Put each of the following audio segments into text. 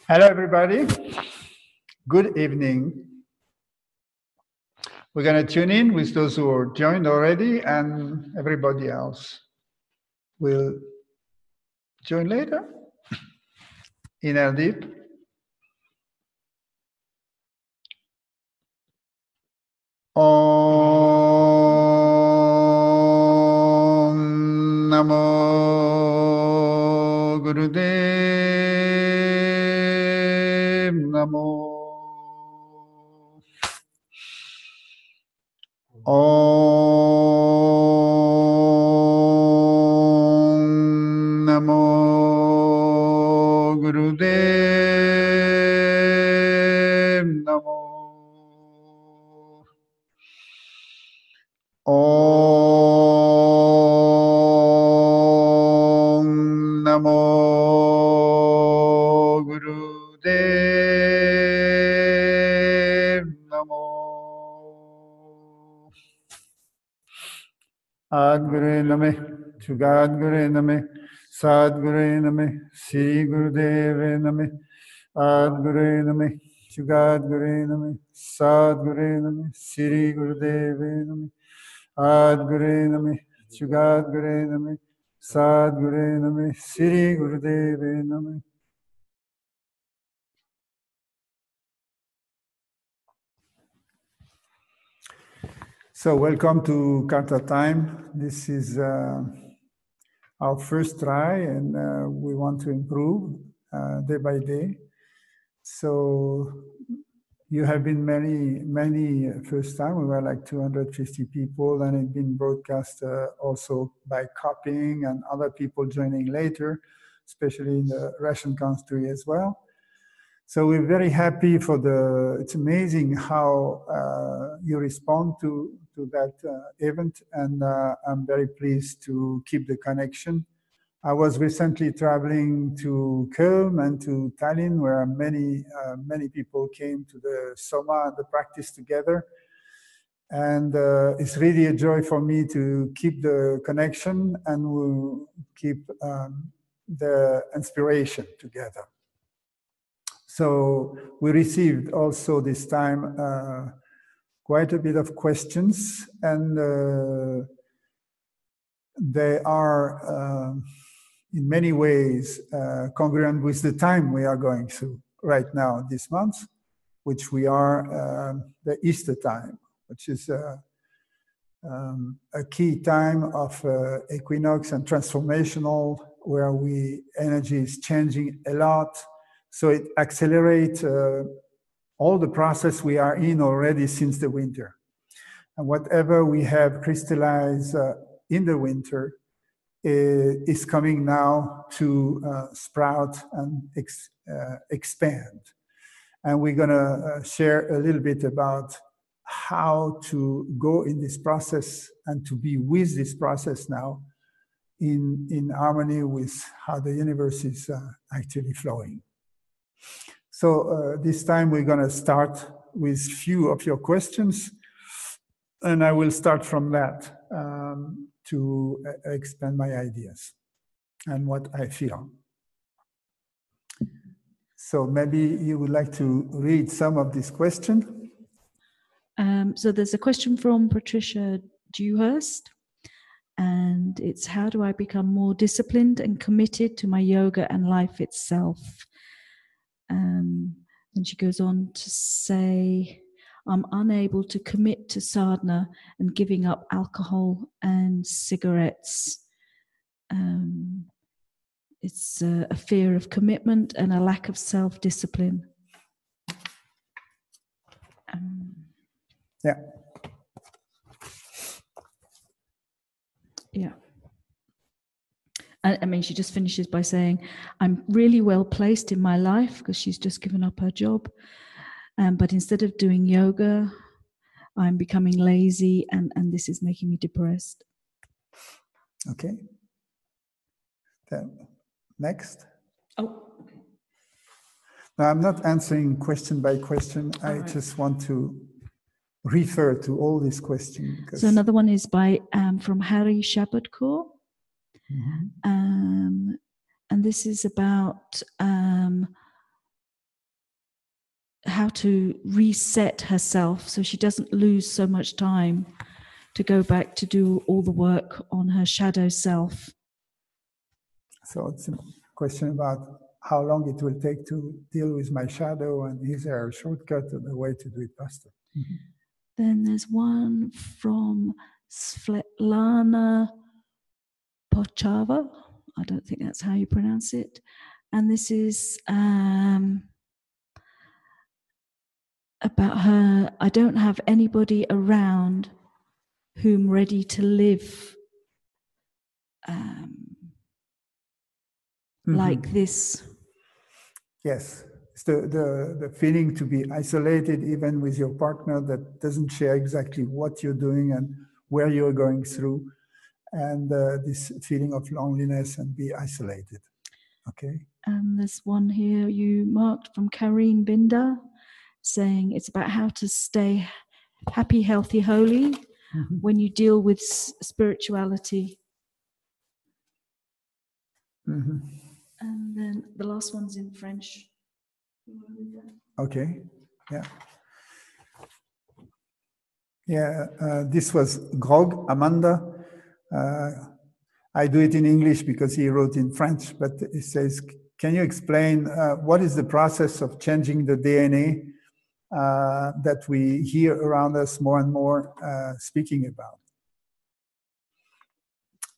Hello, everybody. Good evening. We're going to tune in with those who are joined already, and everybody else will join later. Inhale deep. Om Namo Gurudev Namo. Om Namo Gurudev Namo. Om Namo Gurudev Namo. Adguru Name, Jugadguru Name, Sadguru Name, Sri Gurudeve Name, Adguru Name, Jugadguru Name, Sadguru Name, Sri Gurudeve Name, Adguru Name, Jugadguru Name, Sadguru Name, Sri Gurudeve Name. So welcome to Karta time. This is our first try, and we want to improve day by day. So you have been many first time. We were like 250 people, and it's been broadcast also by copying and other people joining later, especially in the Russian country as well. So we're very happy for it's amazing how you respond to that event, and I'm very pleased to keep the connection. I was recently traveling to Köln and to Tallinn, where many people came to the Soma and the practice together. And it's really a joy for me to keep the connection, and we'll keep the inspiration together. So we received also this time quite a bit of questions, and they are in many ways congruent with the time we are going through right now this month, which we are the Easter time, which is a key time of equinox and transformational, where energy is changing a lot. So it accelerates all the process we are in already since the winter. And whatever we have crystallized in the winter is coming now to sprout and expand. And we're going to share a little bit about how to go in this process and to be with this process now in harmony with how the universe is actually flowing. So this time we're going to start with few of your questions, and I will start from that to expand my ideas and what I feel. So maybe you would like to read some of these questions. So there's a question from Patricia Dewhurst, and it's, how do I become more disciplined and committed to my yoga and life itself? And she goes on to say, I'm unable to commit to sadhana and giving up alcohol and cigarettes. It's a fear of commitment and a lack of self-discipline. Yeah. Yeah. I mean, she just finishes by saying, I'm really well placed in my life, because she's just given up her job. But instead of doing yoga, I'm becoming lazy, and this is making me depressed. Okay. Then next. Oh, okay. Now, I'm not answering question by question. I just want to refer to all these questions. So another one is by from Harry Shabadkor. Mm-hmm. And this is about how to reset herself so she doesn't lose so much time to go back to do all the work on her shadow self. So it's a question about how long it will take to deal with my shadow, and is there a shortcut and a way to do it faster? Mm-hmm. Then there's one from Svetlana Pochava. I don't think that's how you pronounce it. And this is about her. I don't have anybody around whom ready to live like this. Yes, it's the feeling to be isolated even with your partner that doesn't share exactly what you're doing and where you're going through, and this feeling of loneliness and be isolated. Okay. And there's one here you marked from Karine Binder saying it's about how to stay happy, healthy, holy when you deal with spirituality. And then the last one's in French. Okay, yeah. Yeah, this was Grog, Amanda. I do it in English because he wrote in French, but it says, can you explain what is the process of changing the DNA that we hear around us more and more speaking about?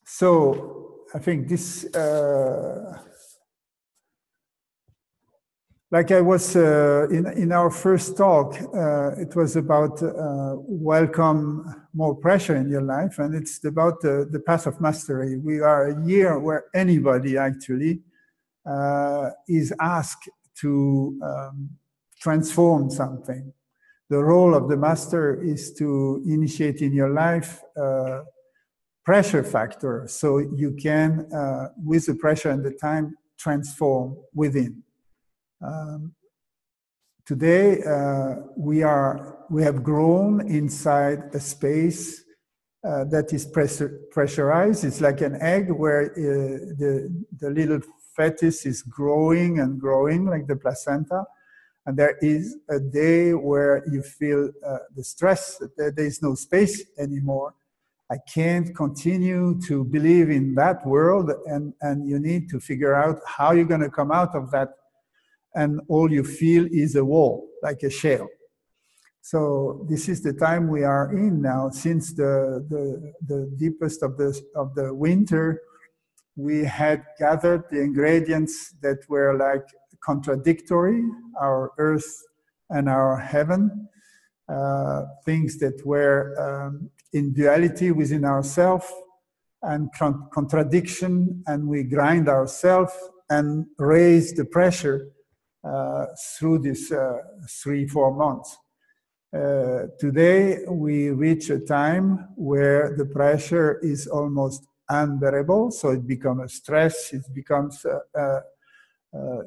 So I think this, like I was in our first talk, it was about welcome more pressure in your life, and it's about the path of mastery. We are a year where anybody actually is asked to transform something. The role of the master is to initiate in your life pressure factor, so you can, with the pressure and the time, transform within. Today, we have grown inside a space that is pressurized. It's like an egg where the little fetus is growing and growing like the placenta. And there is a day where you feel the stress, that there is no space anymore. I can't continue to believe in that world, and you need to figure out how you're going to come out of that. And all you feel is a wall, like a shell. So this is the time we are in now. Since the deepest of the winter, we had gathered the ingredients that were like contradictory, our earth and our heaven, things that were in duality within ourselves and contradiction, and we grind ourselves and raise the pressure through this 3-4 months. Today, we reach a time where the pressure is almost unbearable, so it becomes a stress, it becomes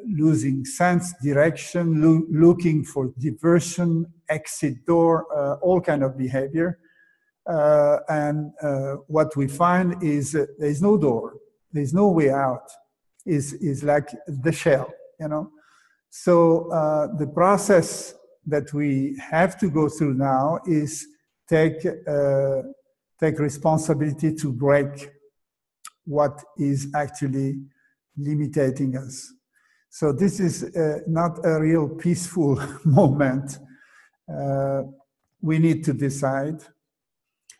losing sense, direction, looking for diversion, exit door, all kind of behavior. And what we find is there's no door, there's no way out, is like the shell, you know. So the process that we have to go through now is take responsibility to break what is actually limiting us. So this is not a real peaceful moment. We need to decide,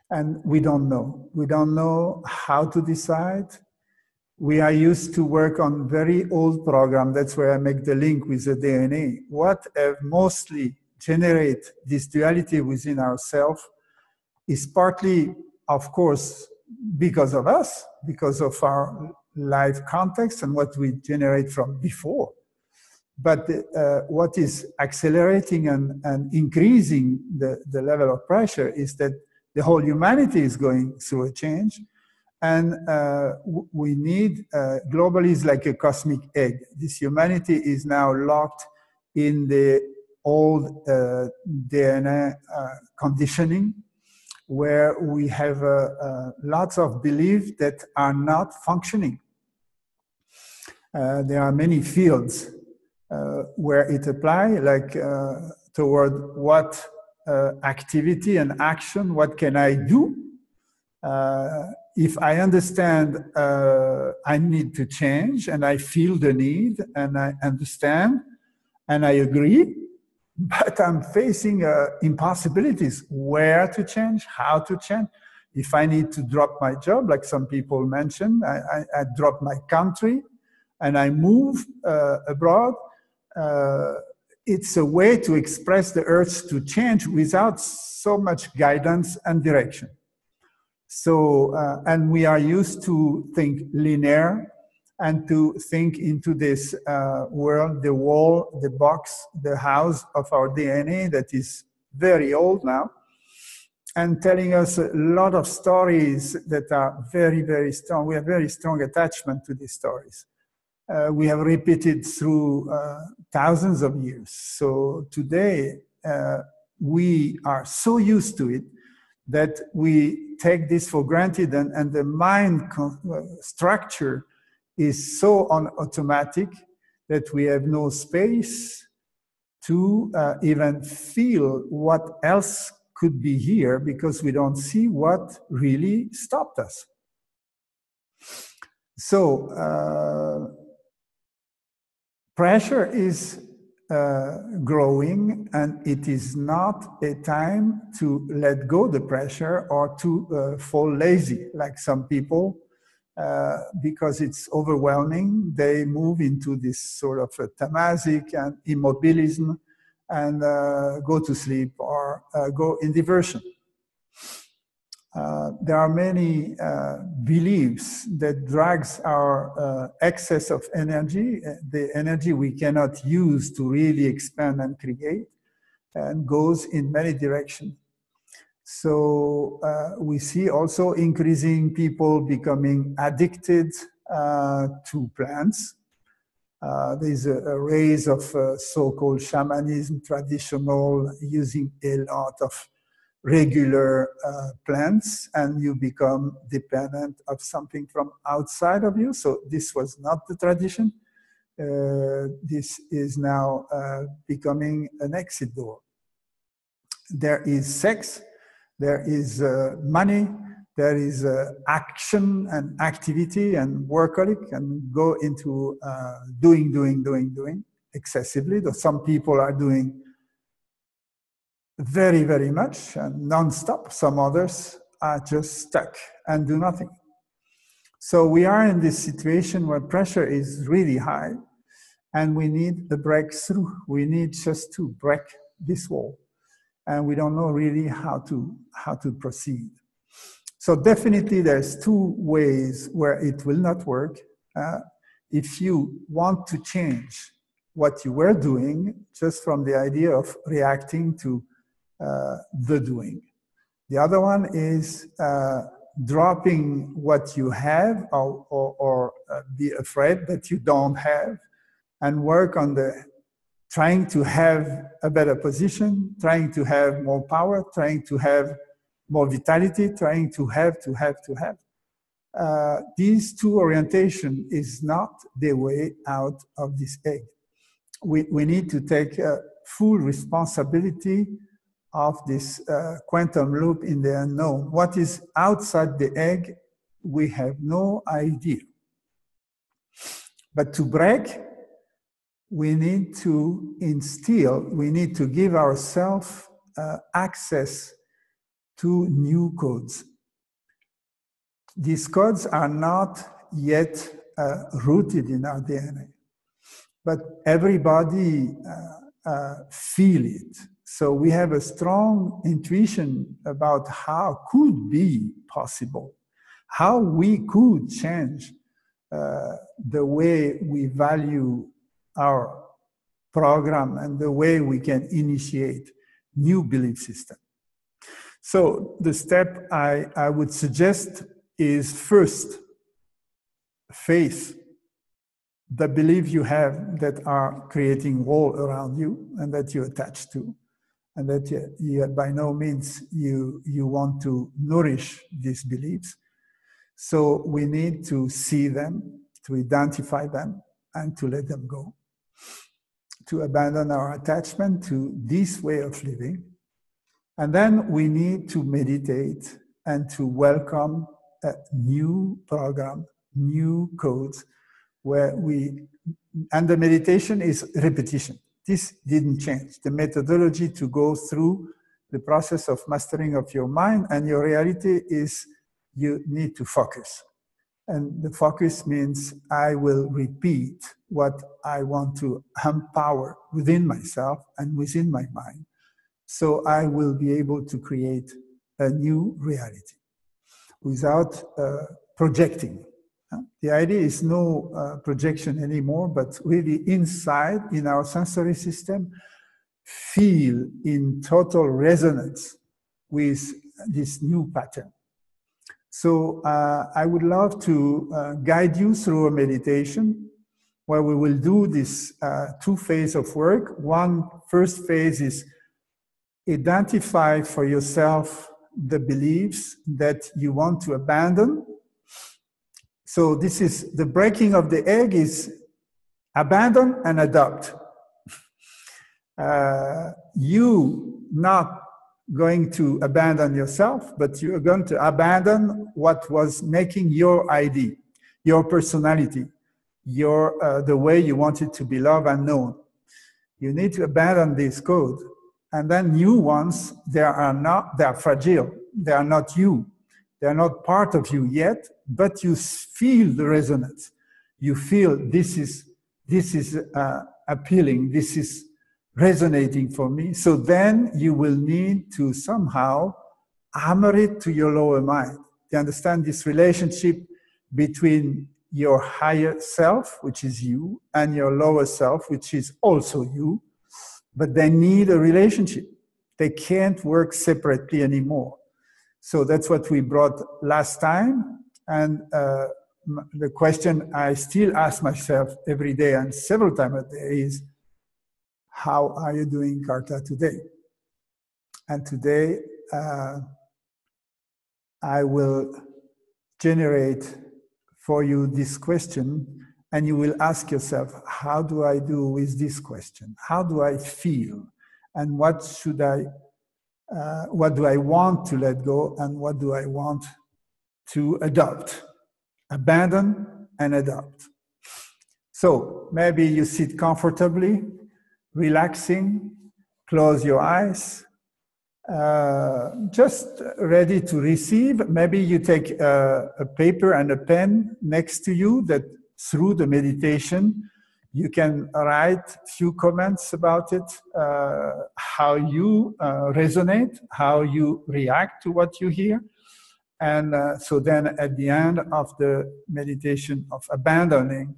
and we don't know. We don't know how to decide. We are used to work on very old program. That's where I make the link with the DNA. What mostly generate this duality within ourselves is partly, of course, because of us, because of our life context and what we generate from before. But what is accelerating and increasing the level of pressure is that the whole humanity is going through a change. And we need, globally is like a cosmic egg. This humanity is now locked in the old DNA conditioning, where we have lots of beliefs that are not functioning. There are many fields where it applies, like toward what activity and action, what can I do? If I understand I need to change and I feel the need and I understand and I agree, but I'm facing impossibilities, where to change, how to change. If I need to drop my job, like some people mentioned, I drop my country and I move abroad. It's a way to express the urge to change without so much guidance and direction. So, and we are used to think linear and to think into this world, the wall, the box, the house of our DNA that is very old now, and telling us a lot of stories that are very, very strong. We have very strong attachment to these stories. We have repeated through thousands of years. So today, we are so used to it that we take this for granted, and the mind structure is so on automatic that we have no space to even feel what else could be here, because we don't see what really stopped us. So pressure is growing, and it is not a time to let go the pressure or to fall lazy, like some people, because it's overwhelming. They move into this sort of tamasic and immobilism and go to sleep or go in diversion. There are many beliefs that drags our excess of energy, the energy we cannot use to really expand and create, and goes in many directions. So we see also increasing people becoming addicted to plants. There's a rise of so-called shamanism, traditional, using a lot of regular plants, and you become dependent of something from outside of you. So this was not the tradition. This is now becoming an exit door. There is sex, there is money, there is action and activity and workaholic, and go into doing excessively. Though some people are doing very, very much and non-stop. Some others are just stuck and do nothing. So we are in this situation where pressure is really high, and we need the breakthrough. We need just to break this wall, and we don't know really how to proceed. So definitely there's two ways where it will not work. If you want to change what you were doing, just from the idea of reacting to the doing. The other one is dropping what you have, or be afraid that you don't have, and work on the trying to have a better position, trying to have more power, trying to have more vitality, trying to have. These two orientation is not the way out of this egg. We need to take full responsibility of this quantum loop in the unknown. What is outside the egg, we have no idea. But to break, we need to instill, we need to give ourselves access to new codes. These codes are not yet rooted in our DNA, but everybody feel it. So we have a strong intuition about how could be possible, how we could change the way we value our program and the way we can initiate new belief system. So the step I would suggest is, first, face the belief you have that are creating wall around you and that you attach to, and that you by no means you want to nourish these beliefs. So we need to see them, to identify them, and to let them go. to abandon our attachment to this way of living. And then we need to meditate and to welcome a new program, new codes, where and the meditation is repetition. This didn't change. The methodology to go through the process of mastering of your mind and your reality is you need to focus. And the focus means I will repeat what I want to empower within myself and within my mind. So I will be able to create a new reality without projecting. The idea is no projection anymore, but really inside, in our sensory system, feel in total resonance with this new pattern. So I would love to guide you through a meditation where we will do this two phases of work. First phase is identify for yourself the beliefs that you want to abandon. So this is the breaking of the egg is abandon and adopt. You not going to abandon yourself, but you are going to abandon what was making your ID, your personality, the way you wanted to be loved and known. You need to abandon this code. And then new ones, they are fragile. They are not you. They are not part of you yet, but you feel the resonance. You feel this is appealing. This is resonating for me. So then you will need to somehow hammer it to your lower mind. You understand this relationship between your higher self, which is you, and your lower self, which is also you. But they need a relationship. They can't work separately anymore. So that's what we brought last time. And the question I still ask myself every day and several times a day is, how are you doing, Karta, today? And today I will generate for you this question, and you will ask yourself, how do I do with this question? How do I feel? And what do I want to let go, and what do I want to adopt? Abandon and adopt. So maybe you sit comfortably, relaxing, close your eyes, just ready to receive. Maybe you take a paper and a pen next to you that through the meditation, you can write a few comments about it, how you resonate, how you react to what you hear. And so then at the end of the meditation of abandoning,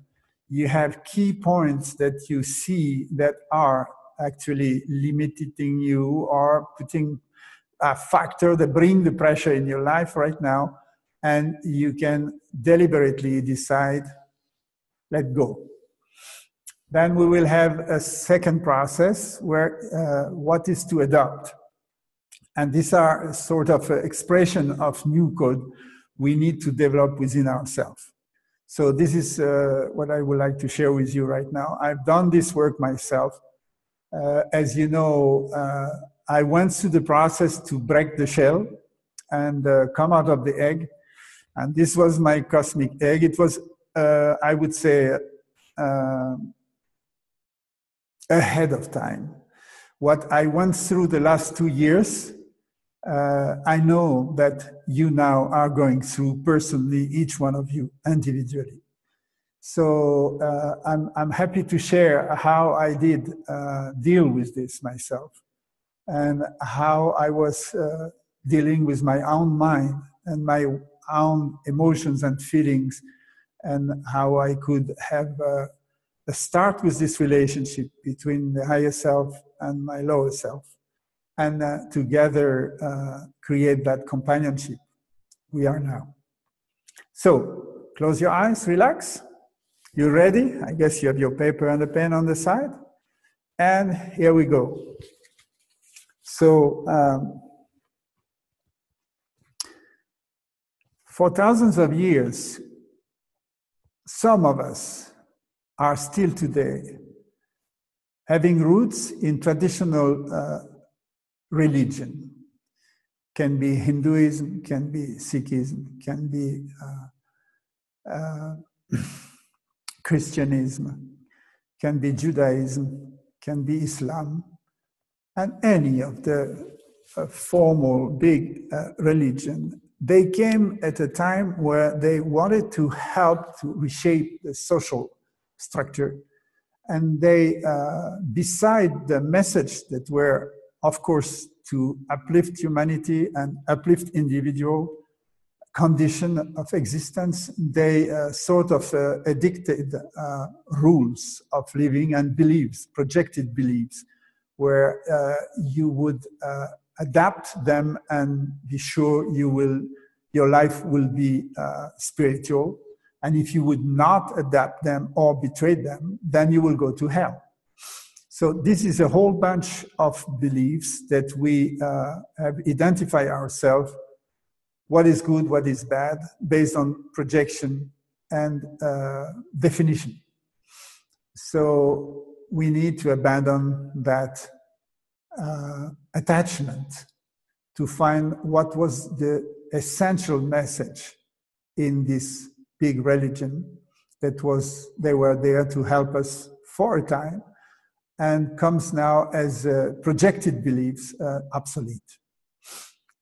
you have key points that you see that are actually limiting you or putting a factor that bring the pressure in your life right now, and you can deliberately decide, let go. Then we will have a second process where what is to adopt. And these are sort of expression of new code we need to develop within ourselves. So this is what I would like to share with you right now. I've done this work myself. As you know, I went through the process to break the shell and come out of the egg. And this was my cosmic egg. It was, I would say, ahead of time. What I went through the last 2 years, I know that you now are going through personally, each one of you individually. So I'm happy to share how I did deal with this myself and how I was dealing with my own mind and my own emotions and feelings, and how I could have a start with this relationship between the higher self and my lower self, and together create that companionship we are now. So close your eyes, relax. You ready? I guess you have your paper and a pen on the side. And here we go. So for thousands of years, some of us are still today having roots in traditional religion. Can be Hinduism, can be Sikhism, can be Christianism, can be Judaism, can be Islam, and any of the formal big religion. They came at a time where they wanted to help to reshape the social structure. And they, beside the message that were, of course, to uplift humanity and uplift individual condition of existence, they sort of edicted rules of living and beliefs, projected beliefs, where you would adapt them and be sure your life will be spiritual. And if you would not adapt them or betray them, then you will go to hell. So this is a whole bunch of beliefs that we have identified ourselves, what is good, what is bad, based on projection and definition. So we need to abandon that attachment to find what was the essential message in this big religion they were there to help us for a time, and comes now as projected beliefs obsolete.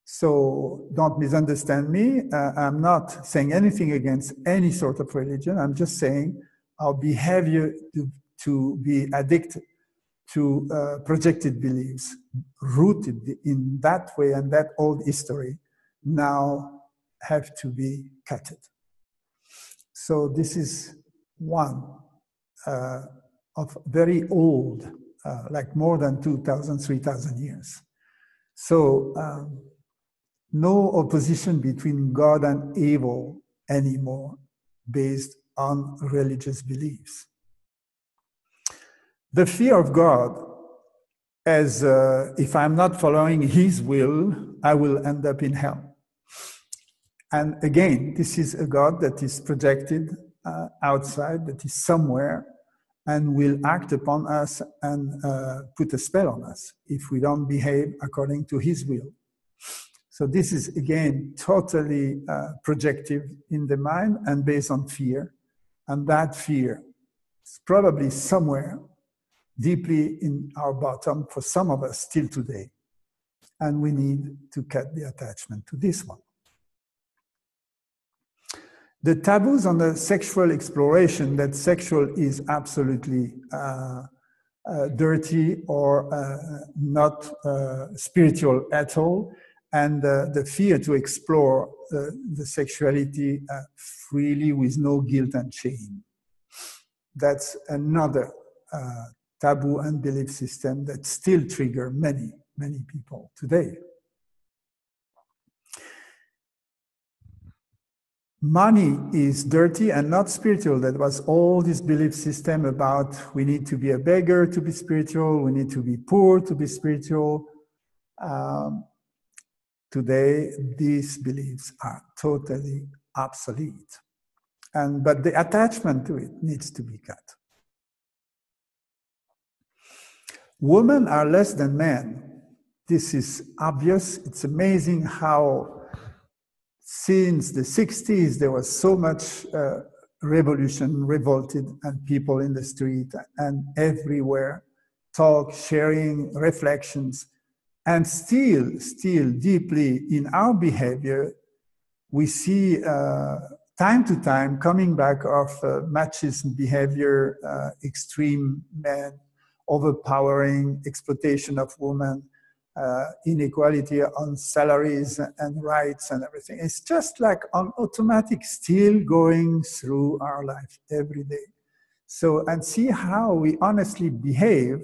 So don't misunderstand me. I'm not saying anything against any sort of religion. I'm just saying our behavior to be addicted to projected beliefs rooted in that way and that old history now have to be cut. So this is one of very old, like more than 2,000, 3,000 years. So no opposition between God and evil anymore based on religious beliefs. The fear of God as if I'm not following his will, I will end up in hell. And again, this is a God that is projected outside, that is somewhere, and will act upon us and put a spell on us if we don't behave according to his will. So this is, again, totally projective in the mind and based on fear. And that fear is probably somewhere deeply in our bottom for some of us still today. And we need to cut the attachment to this one. The taboos on the sexual exploration, that sexual is absolutely dirty or not spiritual at all, and the fear to explore the sexuality freely with no guilt and shame. That's another taboo and belief system that still trigger many, many people today. Money is dirty and not spiritual. That was all this belief system about we need to be a beggar to be spiritual, we need to be poor to be spiritual. Today, these beliefs are totally obsolete. But the attachment to it needs to be cut. Women are less than men. This is obvious. It's amazing how since the 60s, there was so much revolution, revolted, and people in the street and everywhere, talk, sharing, reflections. And still deeply in our behavior, we see time to time coming back of machismo behavior, extreme men, overpowering exploitation of women, inequality on salaries and rights and everything. It's just like on automatic, still going through our life every day. So, and see how we honestly behave.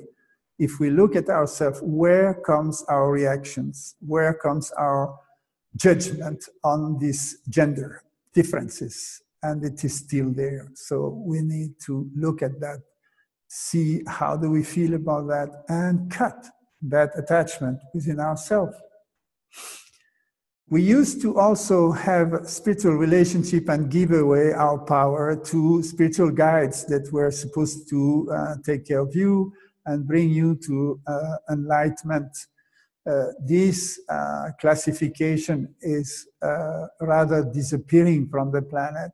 If we look at ourselves, where comes our reactions? Where comes our judgment on these gender differences? And it is still there. So we need to look at that, see how do we feel about that, and cut that attachment within ourselves. We used to also have spiritual relationship and give away our power to spiritual guides that were supposed to take care of you, and bring you to enlightenment. This classification is rather disappearing from the planet.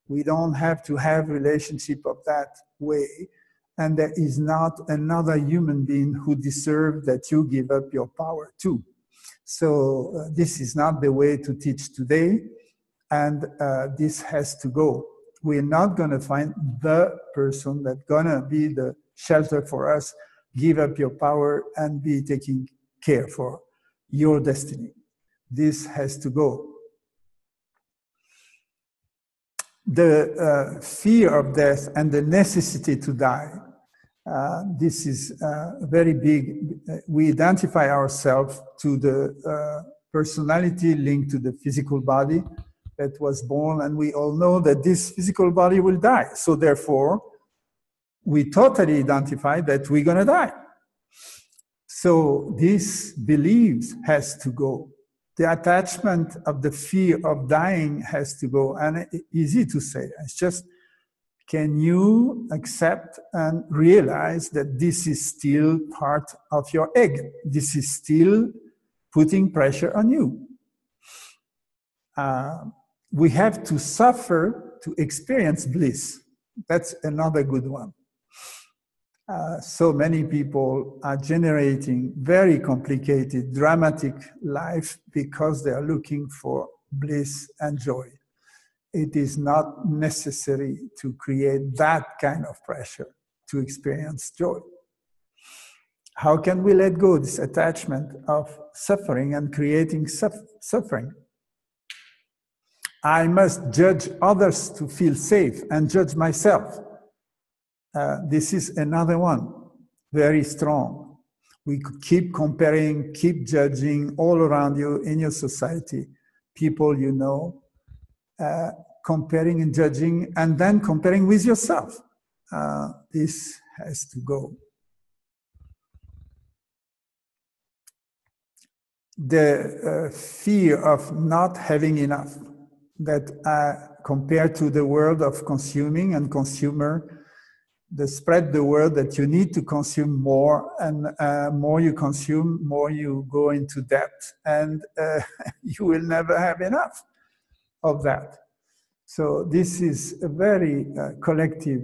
We don't have to have relationship of that way. And there is not another human being who deserves that you give up your power to. So this is not the way to teach today. And this has to go. We're not going to find the person that's going to be the shelter for us. Give up your power and be taking care for your destiny. This has to go. The fear of death and the necessity to die, this is very big. We identify ourselves to the personality linked to the physical body that was born, and we all know that this physical body will die. So therefore, we totally identify that we're going to die. So this belief has to go. The attachment of the fear of dying has to go. And it's easy to say. It's just, can you accept and realize that this is still part of your egg? This is still putting pressure on you. We have to suffer to experience bliss. That's another good one. So many people are generating very complicated, dramatic life because they are looking for bliss and joy. It is not necessary to create that kind of pressure to experience joy. How can we let go this attachment of suffering and creating suffering? I must judge others to feel safe and judge myself. This is another one, very strong. We could keep comparing, keep judging all around you in your society, people you know, comparing and judging, and then comparing with yourself. This has to go. The fear of not having enough, that compared to the world of consuming and consumer, the spread the word that you need to consume more, and more you consume, more you go into debt, and you will never have enough of that. So this is a very collective,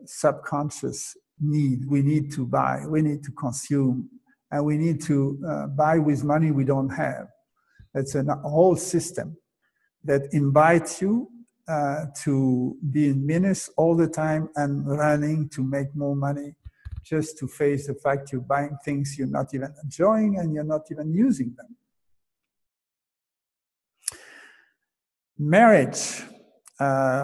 subconscious need. We need to buy, we need to consume, and we need to buy with money we don't have. That's a whole system that invites you to be in menace all the time and running to make more money, just to face the fact you're buying things you're not even enjoying and you're not even using them. Marriage,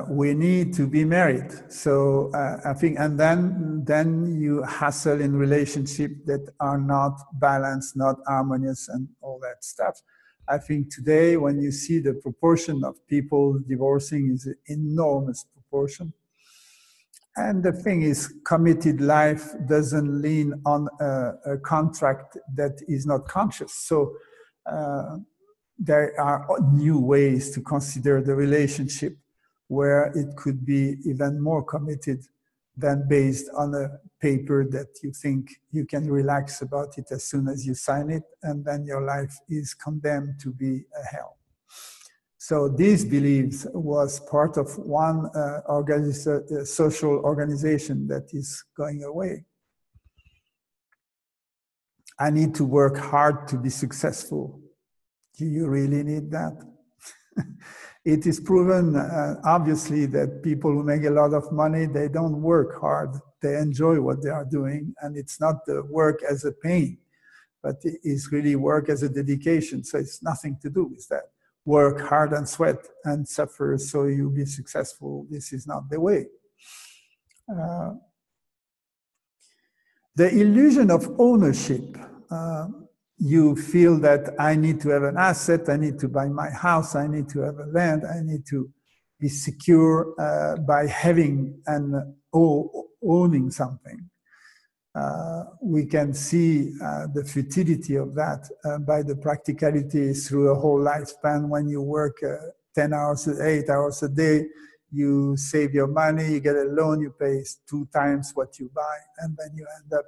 we need to be married. So I think, and then you hustle in relationships that are not balanced, not harmonious, and all that stuff. I think today, when you see the proportion of people divorcing is an enormous proportion. And the thing is, committed life doesn't lean on a contract that is not conscious. So there are new ways to consider the relationship where it could be even more committed than based on a paper that you think you can relax about it as soon as you sign it, and then your life is condemned to be a hell. So these beliefs was part of one social organization that is going away. I need to work hard to be successful. Do you really need that? It is proven, obviously, that people who make a lot of money, they don't work hard. They enjoy what they are doing, and it's not the work as a pain, but it is really work as a dedication. So it's nothing to do with that. Work hard and sweat and suffer so you'll be successful. This is not the way. The illusion of ownership. You feel that I need to have an asset, I need to buy my house, I need to have a land, I need to be secure by having and owning something. We can see the futility of that by the practicality through a whole lifespan. When you work 10 hours, 8 hours a day, you save your money, you get a loan, you pay 2 times what you buy, and then you end up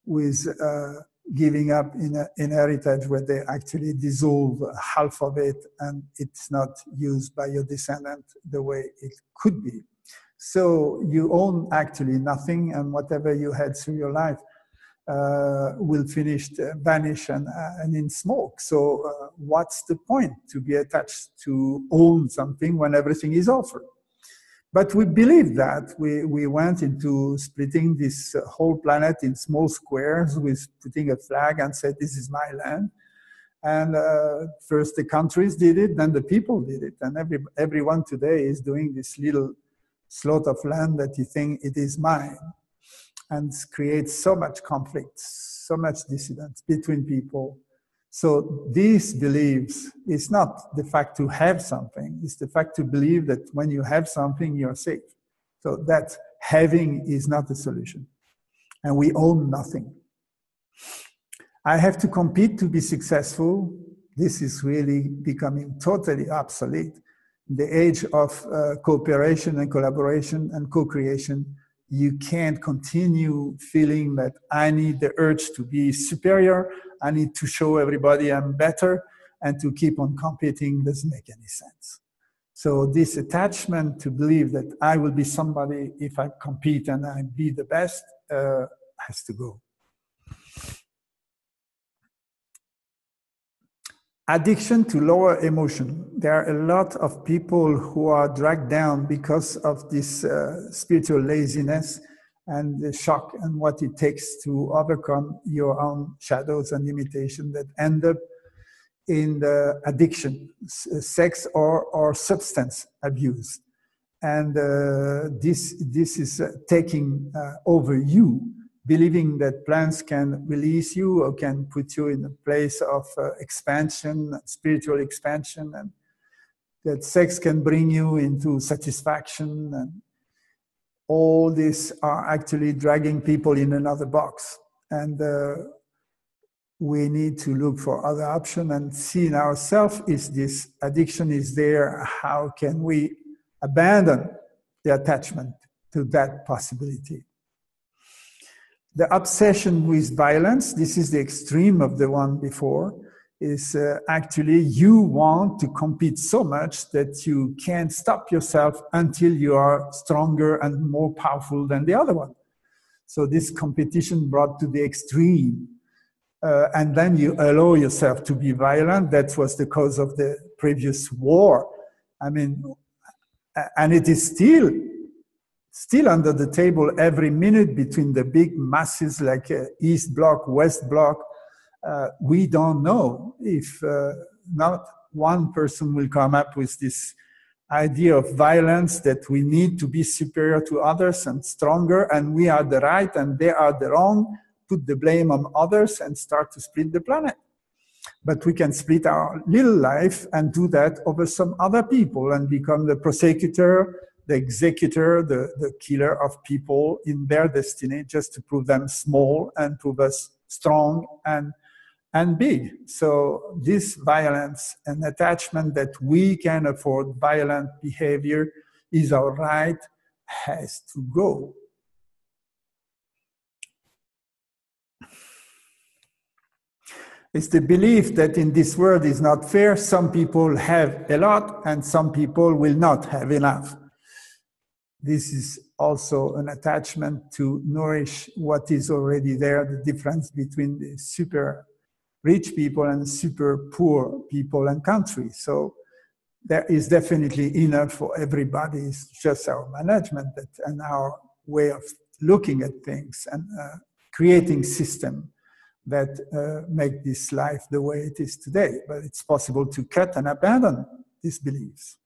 with giving up in heritage where they actually dissolve half of it and it's not used by your descendant the way it could be. So you own actually nothing, and whatever you had through your life will vanish and in smoke. So what's the point to be attached to own something when everything is offered? But we believed that. We went into splitting this whole planet in small squares with putting a flag and said, this is my land. And first the countries did it, then the people did it. And everyone today is doing this little slot of land that you think it is mine. And creates so much conflict, so much dissidence between people. So these beliefs is not the fact to have something, it's the fact to believe that when you have something, you're safe. So that having is not the solution. And we own nothing. I have to compete to be successful. This is really becoming totally obsolete. In the age of cooperation and collaboration and co-creation, you can't continue feeling that I need the urge to be superior, I need to show everybody I'm better, and to keep on competing doesn't make any sense. So this attachment to believe that I will be somebody if I compete and I be the best has to go. Addiction to lower emotion. There are a lot of people who are dragged down because of this spiritual laziness and the shock and what it takes to overcome your own shadows and limitations that end up in the addiction, sex or substance abuse. And this is taking over you, believing that plants can release you or can put you in a place of expansion, spiritual expansion, and that sex can bring you into satisfaction. And all these are actually dragging people in another box. And we need to look for other options and see in ourselves, is this addiction is there, how can we abandon the attachment to that possibility? The obsession with violence, this is the extreme of the one before, is actually you want to compete so much that you can't stop yourself until you are stronger and more powerful than the other one. So this competition brought to the extreme. And then you allow yourself to be violent. That was the cause of the previous war. I mean, and it is still under the table every minute between the big masses like East Bloc, West Bloc. We don't know if not one person will come up with this idea of violence, that we need to be superior to others and stronger, and we are the right and they are the wrong, put the blame on others and start to split the planet. But we can split our little life and do that over some other people and become the prosecutor, the executor, the killer of people in their destiny, just to prove them small and prove us strong and big. So this violence and attachment that we can afford violent behavior is our right, has to go. It's the belief that in this world is not fair. Some people have a lot and some people will not have enough. This is also an attachment to nourish what is already there, the difference between the super rich people and super poor people and countries. So there is definitely enough for everybody. It's just our management and our way of looking at things and creating system that make this life the way it is today. But it's possible to cut and abandon these beliefs.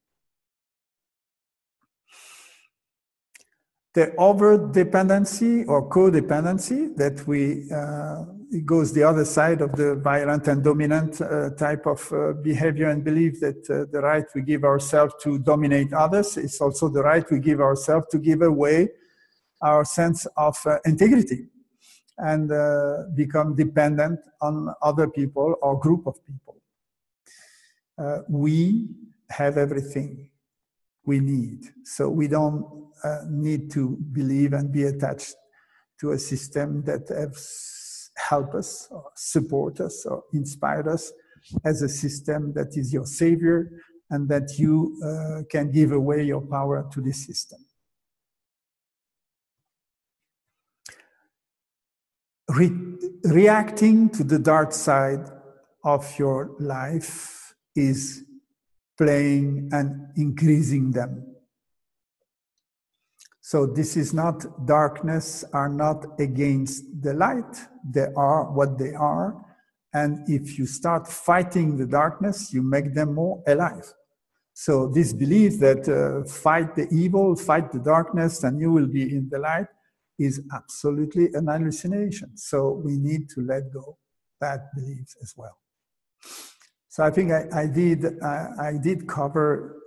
The over-dependency or codependency that it goes the other side of the violent and dominant type of behavior and belief, that the right we give ourselves to dominate others is also the right we give ourselves to give away our sense of integrity and become dependent on other people or group of people. We have everything we need, so we don't need to believe and be attached to a system that has help us, or support us, or inspire us as a system that is your savior, and that you can give away your power to this system. Reacting to the dark side of your life is playing and increasing them. So this is not, darkness are not against the light. They are what they are. And if you start fighting the darkness, you make them more alive. So this belief that fight the evil, fight the darkness, and you will be in the light is absolutely an hallucination. So we need to let go that belief as well. So I think I did cover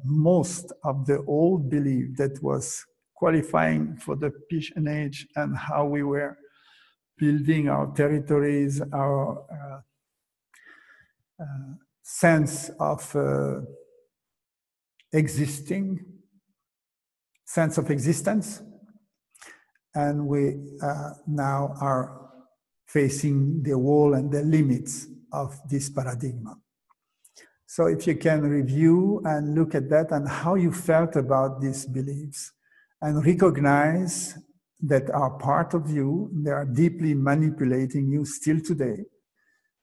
most of the old belief that was qualifying for the Piscian age and how we were building our territories, our sense of sense of existence. And we now are facing the wall and the limits of this paradigm. So if you can review and look at that and how you felt about these beliefs and recognize that are part of you, they are deeply manipulating you still today.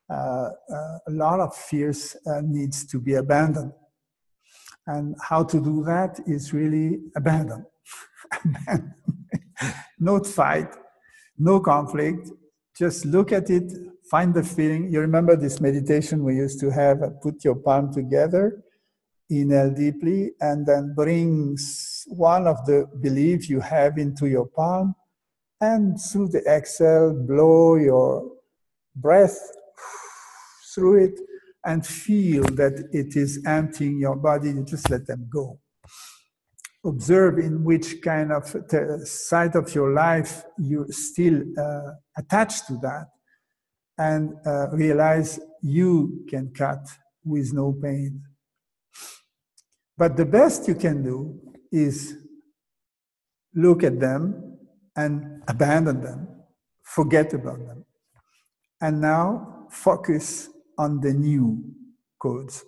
A lot of fears needs to be abandoned. And how to do that is really abandon. No fight, no conflict, just look at it, find the feeling. You remember this meditation we used to have, put your palm together, inhale deeply, and then bring one of the beliefs you have into your palm, and through the exhale, blow your breath through it, and feel that it is emptying your body. You just let them go. Observe in which kind of side of your life you still attached to that, and realize you can cut with no pain. But the best you can do is look at them and abandon them, forget about them. And now focus on the new codes.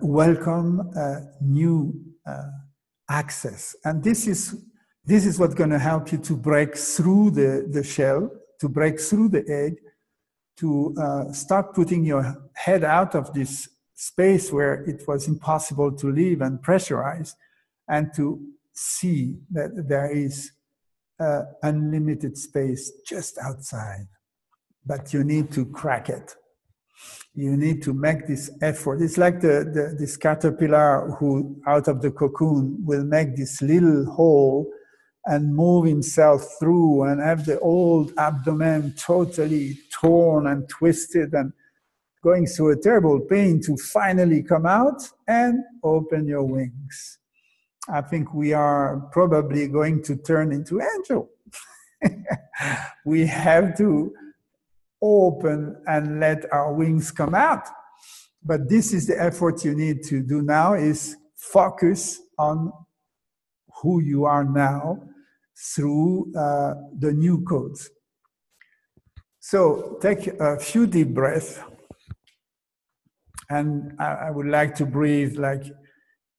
Welcome new access. And this is what's going to help you to break through the shell, to break through the egg, to start putting your head out of this space where it was impossible to live and pressurize, and to see that there is unlimited space just outside. But you need to crack it. You need to make this effort. It's like this caterpillar who, out of the cocoon, will make this little hole and move himself through and have the old abdomen totally torn and twisted and going through a terrible pain to finally come out and open your wings. I think we are probably going to turn into angel. We have to open and let our wings come out. But this is the effort you need to do now, is focus on who you are now through the new codes. So take a few deep breaths. And I would like to breathe like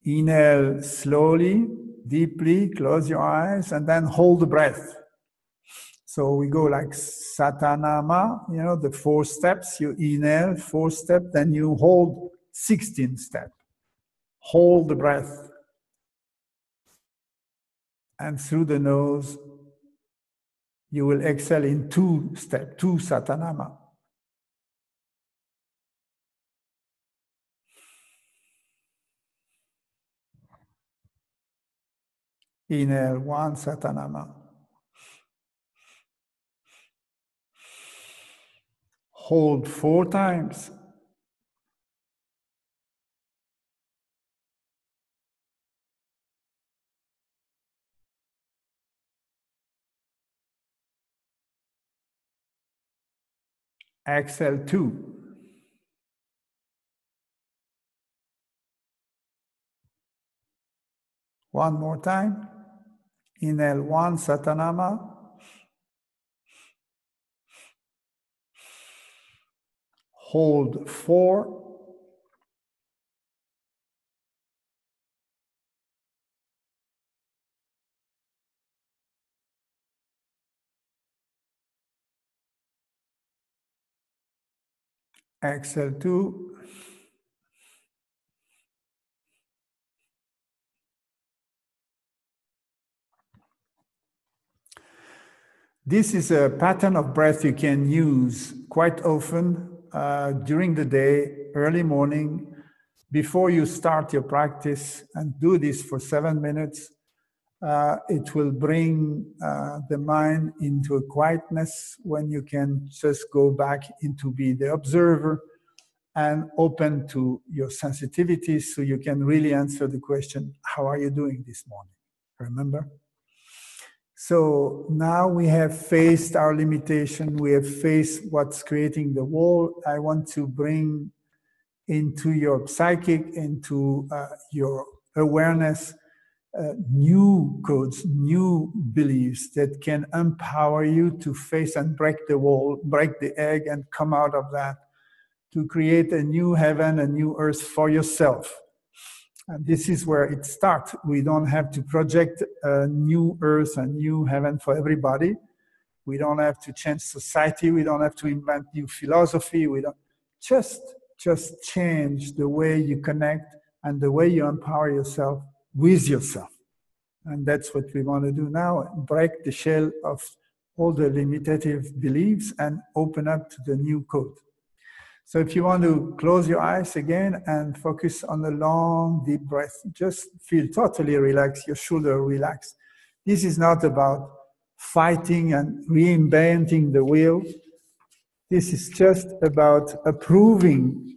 inhale slowly, deeply, close your eyes, and then hold the breath. So we go like Satanama, you know, the 4 steps. You inhale, 4 steps, then you hold 16 steps. Hold the breath. And through the nose, you will exhale in 2 steps, 2 Satanama. Inhale 1 Satanama. Hold 4 times. Exhale 2. One more time. Inhale 1 Satanama. hold 4. Exhale 2. This is a pattern of breath you can use quite often during the day, early morning, before you start your practice, and do this for 7 minutes. It will bring the mind into a quietness when you can just go back into be the observer and open to your sensitivities, so you can really answer the question, how are you doing this morning? Remember? So now we have faced our limitation, we have faced what's creating the wall. I want to bring into your psychic, into your awareness, new codes, new beliefs that can empower you to face and break the wall, break the egg and come out of that, to create a new heaven, a new earth for yourself. And this is where it starts. We don't have to project a new earth, a new heaven for everybody. We don't have to change society. We don't have to invent new philosophy. We don't just change the way you connect and the way you empower yourself with yourself. And that's what we want to do now, break the shell of all the limitative beliefs and open up to the new code. So if you want to close your eyes again and focus on a long, deep breath, just feel totally relaxed, your shoulder relaxed. This is not about fighting and reinventing the wheel. This is just about approving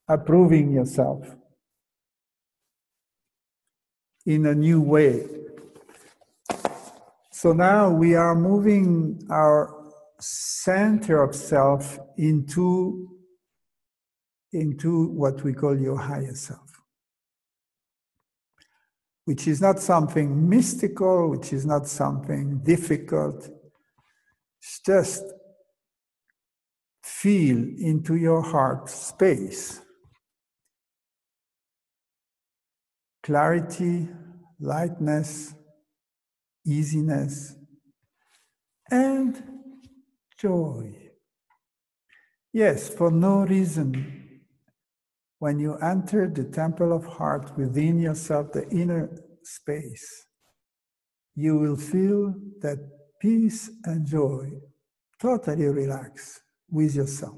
yourself in a new way. So now we are moving our center of self into what we call your higher self, which is not something mystical, which is not something difficult. It's just feel into your heart space. Clarity, lightness, easiness, and joy. Yes, for no reason. When you enter the temple of heart within yourself, the inner space, you will feel that peace and joy, totally relax with yourself.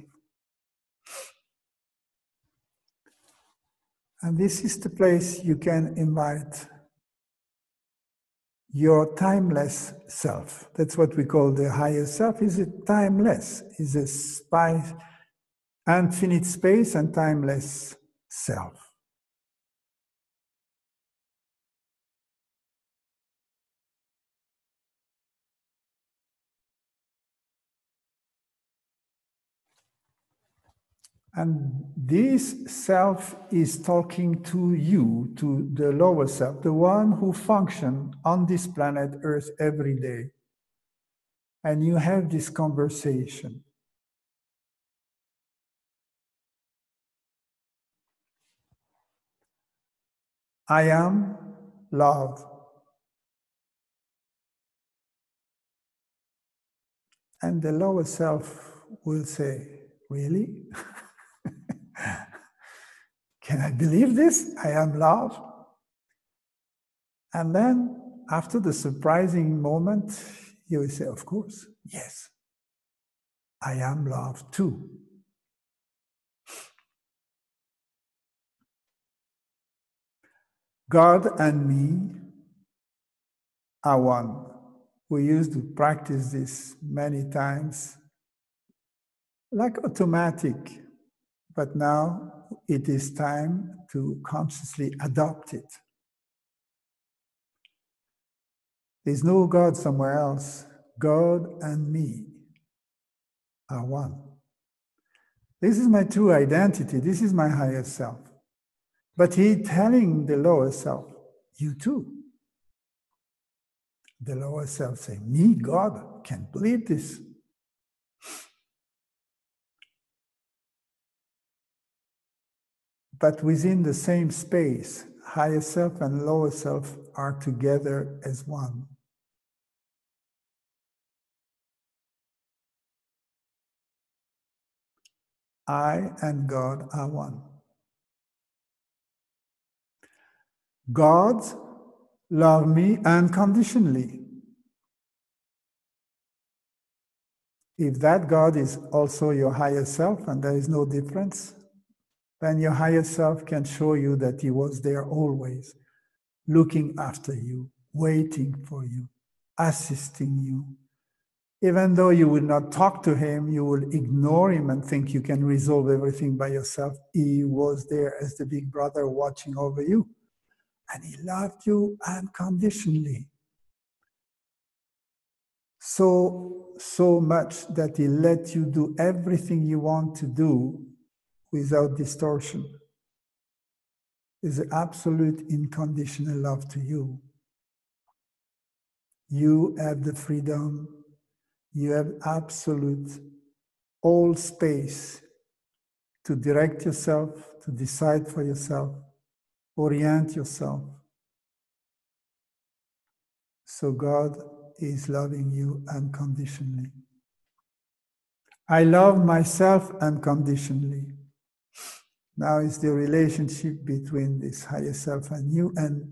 And this is the place you can invite your timeless self. That's what we call the higher self. Is it timeless? Is a infinite space and timeless self. And this self is talking to you, to the lower self, the one who functions on this planet Earth every day. And you have this conversation. I am love. And the lower self will say, really? Can I believe this? I am love? And then, after the surprising moment, you will say, of course, yes, I am love too. God and me are one. We used to practice this many times, like automatic, but now it is time to consciously adopt it. There's no God somewhere else. God and me are one. This is my true identity. This is my higher self. But he's telling the lower self, you too. The lower self saying, me, God, can't believe this. but within the same space, higher self and lower self are together as one. I and God are one. God loves me unconditionally. If that God is also your higher self and there is no difference, then your higher self can show you that he was there always, looking after you, waiting for you, assisting you. Even though you will not talk to him, you will ignore him and think you can resolve everything by yourself. He was there as the big brother watching over you. And he loved you unconditionally. So much that he let you do everything you want to do without distortion. Is an absolute unconditional love to you. You have the freedom, you have absolute all space to direct yourself, to decide for yourself, orient yourself. So God is loving you unconditionally. I love myself unconditionally. Now is the relationship between this higher self and you, and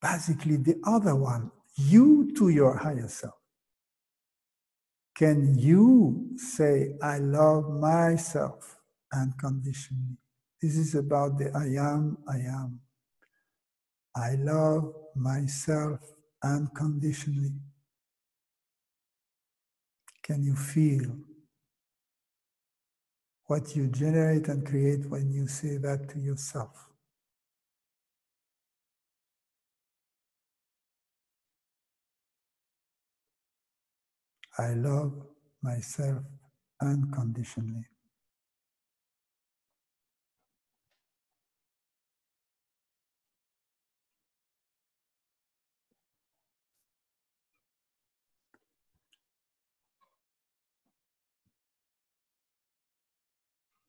basically the other one, you to your higher self. Can you say, I love myself unconditionally? This is about the I am, I am. I love myself unconditionally. Can you feel what you generate and create when you say that to yourself? I love myself unconditionally.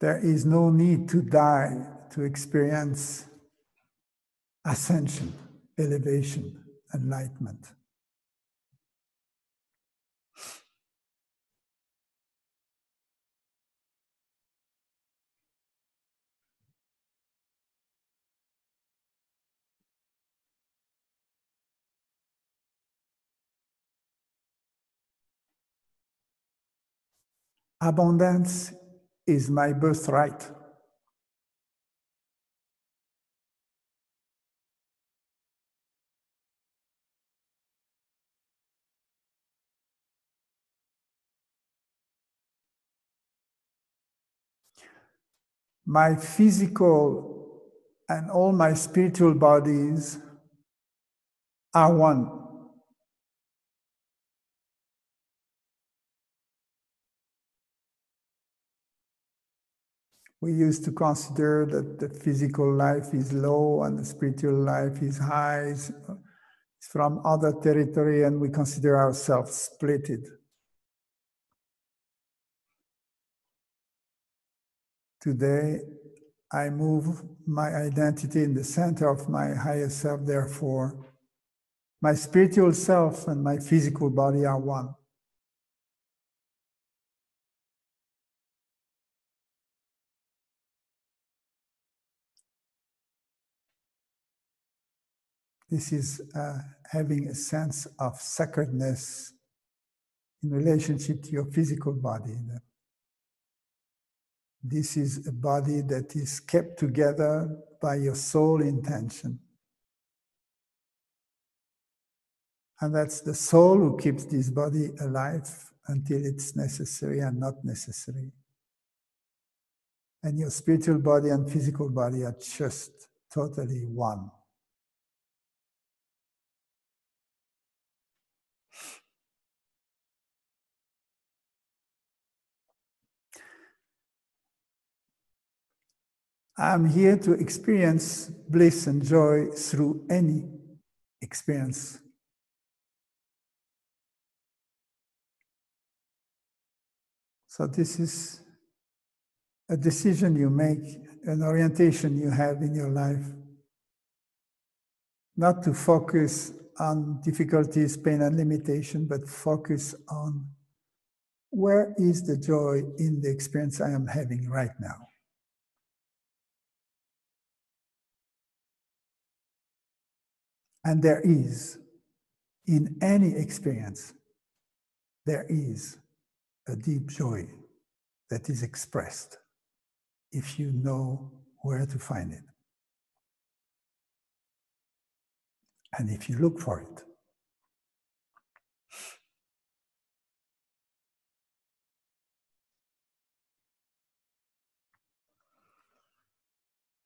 There is no need to die to experience ascension, elevation, enlightenment. Abundance is my birthright. My physical and all my spiritual bodies are one. We used to consider that the physical life is low and the spiritual life is high. It's from other territory, and we consider ourselves splitted. Today, I move my identity in the center of my higher self. Therefore, my spiritual self and my physical body are one. This is having a sense of sacredness in relationship to your physical body. This is a body that is kept together by your soul intention. And that's the soul who keeps this body alive until it's necessary and not necessary. And your spiritual body and physical body are just totally one. I'm here to experience bliss and joy through any experience. So this is a decision you make an orientation you have in your life, not to focus on difficulties, pain, and limitation, but focus on where is the joy in the experience I am having right now. And there is, in any experience, there is a deep joy that is expressed if you know where to find it. And if you look for it.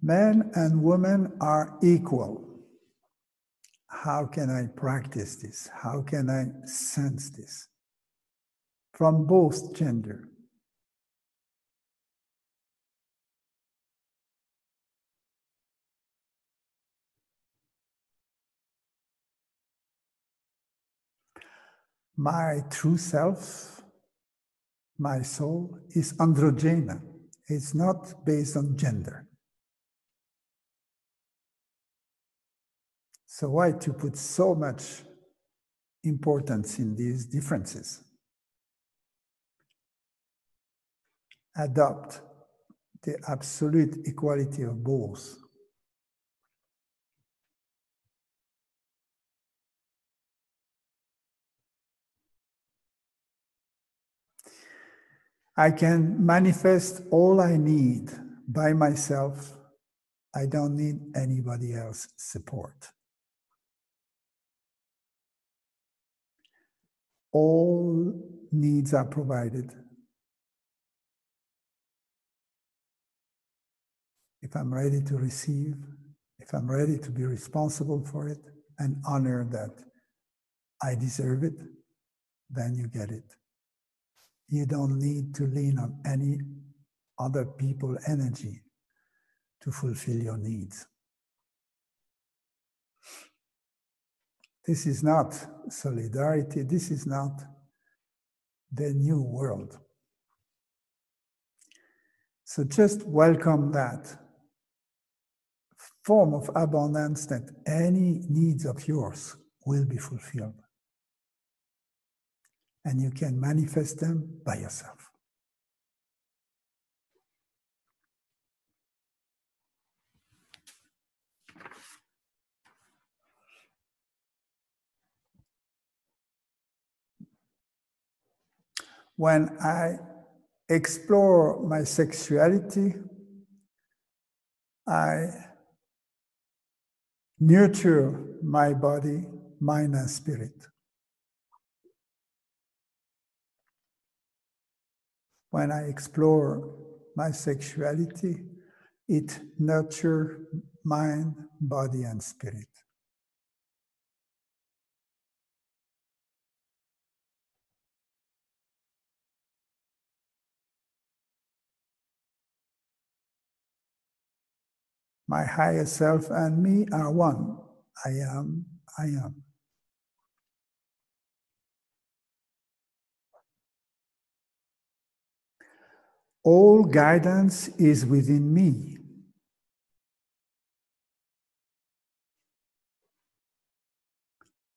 Men and women are equal. How can I practice this? How can I sense this? From both gender. My true self, my soul, is androgyna. It's not based on gender. So why to put so much importance in these differences? Adopt the absolute equality of both. I can manifest all I need by myself. I don't need anybody else's support. All needs are provided. If I'm ready to receive, if I'm ready to be responsible for it and honor that I deserve it, then you get it. You don't need to lean on any other people's energy to fulfill your needs. This is not solidarity. This is not the new world. So just welcome that form of abundance that any needs of yours will be fulfilled. And you can manifest them by yourself. When I explore my sexuality, I nurture my body, mind, and spirit. When I explore my sexuality, it nurtures mind, body, and spirit. My higher self and me are one. I am, I am. All guidance is within me.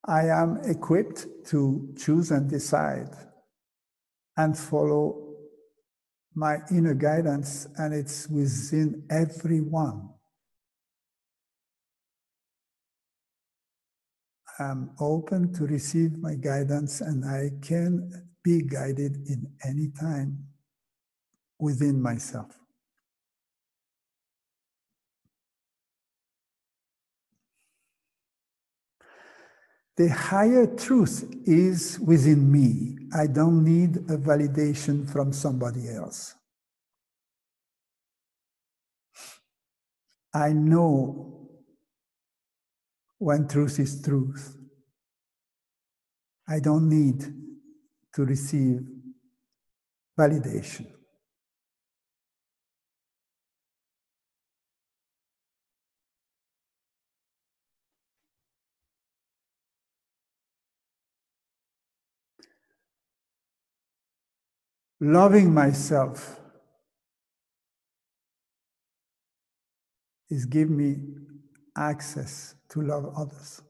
I am equipped to choose and decide and follow my inner guidance, and it's within everyone. I'm open to receive my guidance, and I can be guided in any time within myself. The higher truth is within me. I don't need a validation from somebody else. I know when truth is truth. I don't need to receive validation. Loving myself is give me access to love others.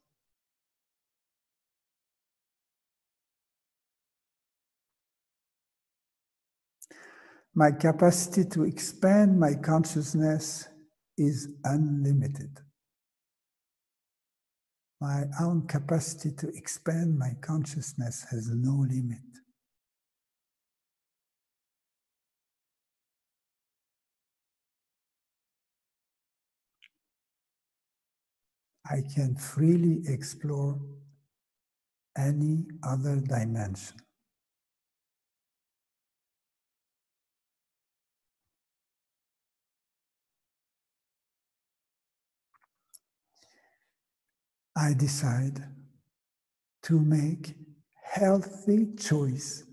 My capacity to expand my consciousness is unlimited. My own capacity to expand my consciousness has no limit. I can freely explore any other dimension. I decide to make healthy choice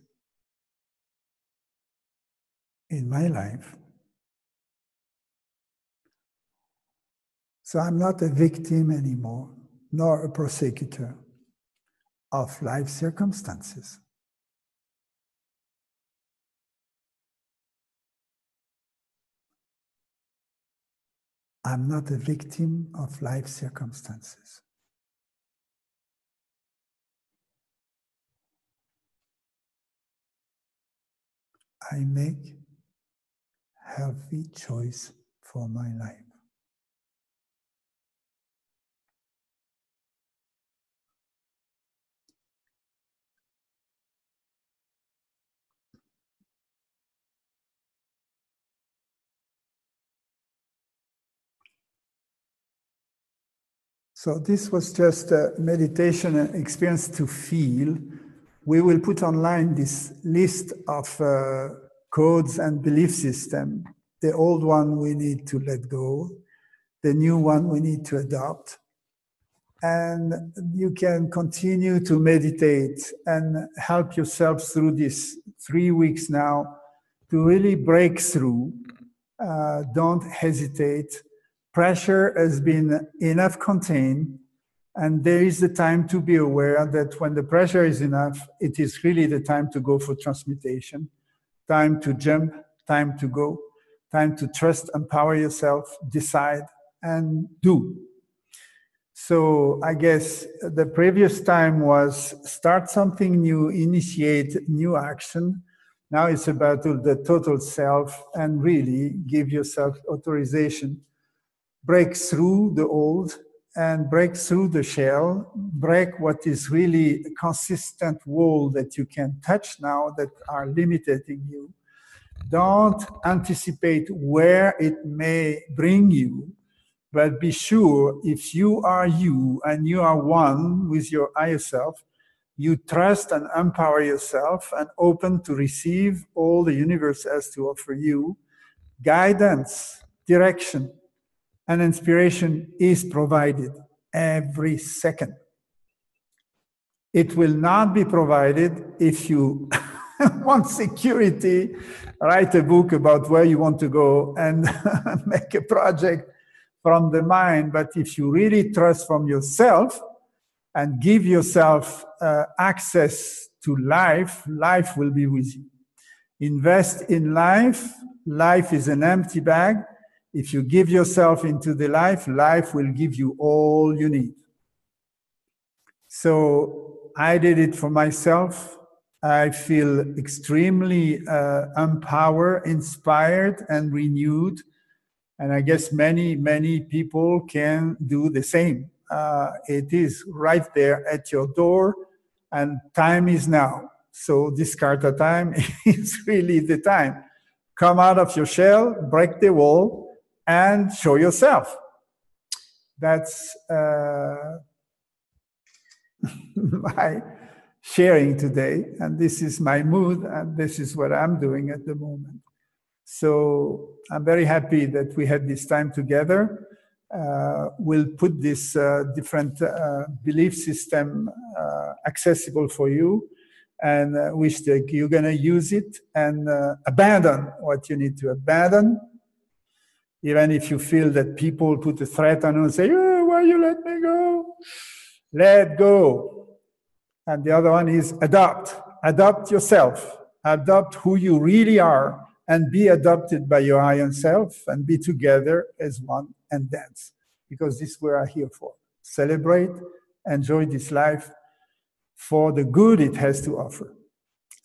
in my life. So I'm not a victim anymore, nor a prosecutor of life circumstances. I'm not a victim of life circumstances. I make healthy choice for my life. So this was just a meditation experience to feel. We will put online this list of codes and belief system. The old one we need to let go. The new one we need to adopt. And you can continue to meditate and help yourself through these 3 weeks now to really break through. Don't hesitate. Pressure has been enough contained, and there is the time to be aware that when the pressure is enough, it is really the time to go for transmutation, time to jump, time to go, time to trust, empower yourself, decide, and do. So I guess the previous time was start something new, initiate new action. Now it's about the total self and really give yourself authorization. Break through the old and break through the shell, break what is really a consistent wall that you can touch now that are limiting you. Don't anticipate where it may bring you, but be sure if you are you and you are one with your higher self, you trust and empower yourself and open to receive all the universe has to offer you. Guidance, direction, and inspiration is provided every second. It will not be provided if you want security, write a book about where you want to go and make a project from the mind. But if you really trust from yourself and give yourself access to life, life will be with you. Invest in life. Life is an empty bag. If you give yourself into the life, life will give you all you need. So I did it for myself. I feel extremely empowered, inspired, and renewed. And I guess many, many people can do the same. It is right there at your door, and time is now. So this Karta time is really the time. Come out of your shell, break the wall, and show yourself. That's my sharing today, and this is my mood, and this is what I'm doing at the moment. So I'm very happy that we had this time together. We'll put this different belief system accessible for you, and wish that you're going to use it and abandon what you need to abandon. Even if you feel that people put a threat on you and say, oh, why you let me go? Let go. And the other one is adopt. Adopt yourself. Adopt who you really are and be adopted by your higher self and be together as one and dance. Because this is what we're here for. Celebrate, enjoy this life for the good it has to offer.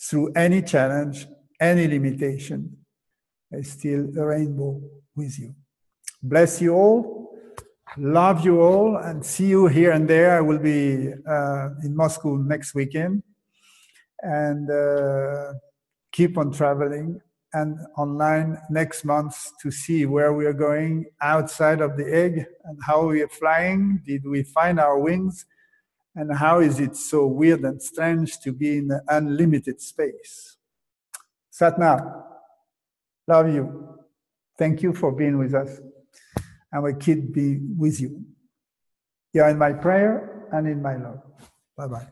Through any challenge, any limitation, there's still a rainbow with you. Bless you all, love you all, and see you here and there. I will be in Moscow next weekend, and keep on traveling and online next month to see where we are going outside of the egg and how we are flying. Did we find our wings? And how is it so weird and strange to be in unlimited space? Satnam, love you. Thank you for being with us. And we keep be with you. You're in my prayer and in my love. Bye-bye.